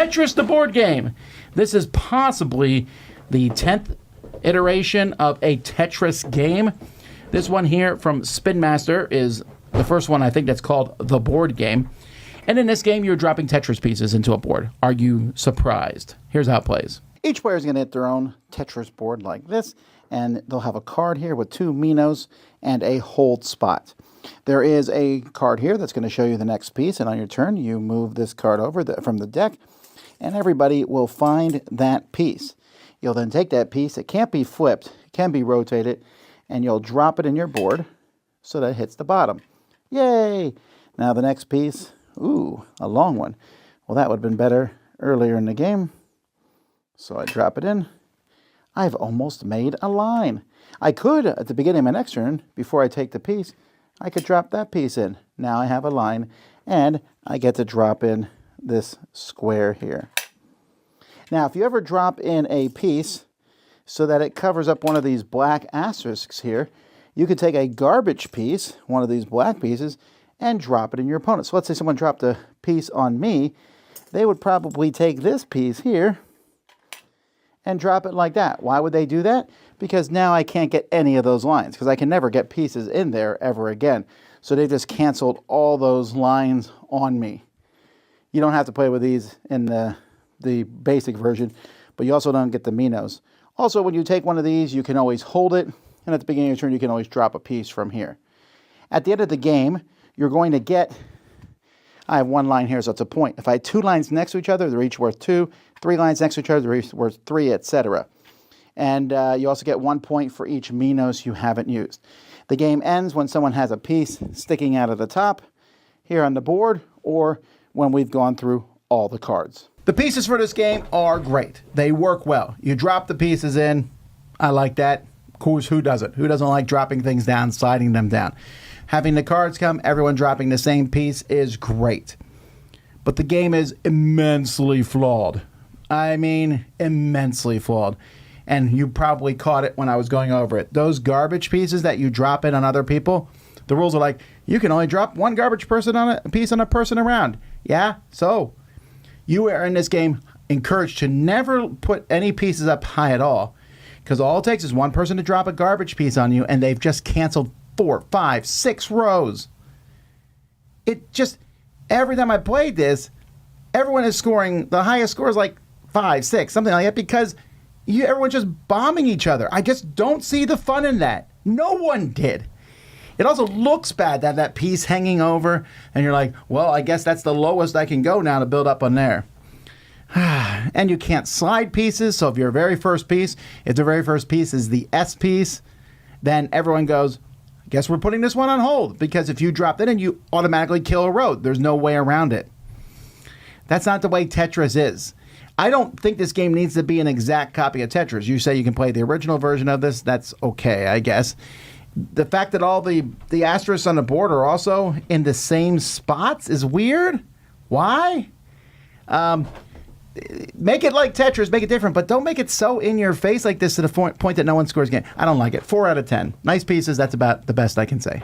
Tetris the board game. This is possibly the 10th iteration of a Tetris game. This one here from Spin Master is the first one I think that's called the board game. And in this game, you're dropping Tetris pieces into a board. Are you surprised? Here's how it plays. Each player is going to hit their own Tetris board like this, and they'll have a card here with 2 Minos and a hold spot. There is a card here that's going to show you the next piece, and on your turn, you move this card over from the deck, and everybody will find that piece. You'll then take that piece. It can't be flipped. It can be rotated, and you'll drop it in your board so that it hits the bottom. Yay! Now the next piece, ooh, a long one. Well, that would have been better earlier in the game. So I drop it in. I've almost made a line. I could, at the beginning of my next turn, before I take the piece, I could drop that piece in. Now I have a line, and I get to drop in this square here. Now, if you ever drop in a piece so that it covers up one of these black asterisks here, you could take a garbage piece, one of these black pieces, and drop it in your opponent. So let's say someone dropped a piece on me. They would probably take this piece here and drop it like that. Why would they do that? Because now I can't get any of those lines, because I can never get pieces in there ever again. So they just canceled all those lines on me. You don't have to play with these in the basic version, but you also don't get the Minos. Also, when you take one of these, you can always hold it, and at the beginning of your turn, you can always drop a piece from here. At the end of the game, you're going to get, I have one line here, so it's a point. If I had 2 lines next to each other, they're each worth 2. 3 lines next to each other, they're each worth 3, etc. And you also get 1 point for each Minos you haven't used. The game ends when someone has a piece sticking out of the top here on the board, or when we've gone through all the cards. The pieces for this game are great. They work well. You drop the pieces in. I like that. Of course, who doesn't? Who doesn't like dropping things down, sliding them down? Having the cards come, everyone dropping the same piece is great. But the game is immensely flawed. I mean, immensely flawed. And you probably caught it when I was going over it. Those garbage pieces that you drop in on other people, the rules are like, you can only drop 1 garbage piece on a person around. Yeah, so you are in this game encouraged to never put any pieces up high at all, because all it takes is one person to drop a garbage piece on you, and they've just canceled 4, 5, 6 rows. It just, every time I played this, everyone is scoring, the highest score is like 5, 6, something like that, because everyone's just bombing each other. I just don't see the fun in that. No one did. It also looks bad to have that piece hanging over, and you're like, well, I guess that's the lowest I can go now to build up on there. And you can't slide pieces, so if your very first piece, if the very first piece is the S piece, then everyone goes, I guess we're putting this one on hold, because if you drop it in, you automatically kill a road. There's no way around it. That's not the way Tetris is. I don't think this game needs to be an exact copy of Tetris. You say you can play the original version of this, that's okay, I guess. The fact that all the asterisks on the board are also in the same spots is weird. Why? Make it like Tetris, make it different, but don't make it so in your face like this to the point that no one scores again. I don't like it. 4 out of 10. Nice pieces, that's about the best I can say.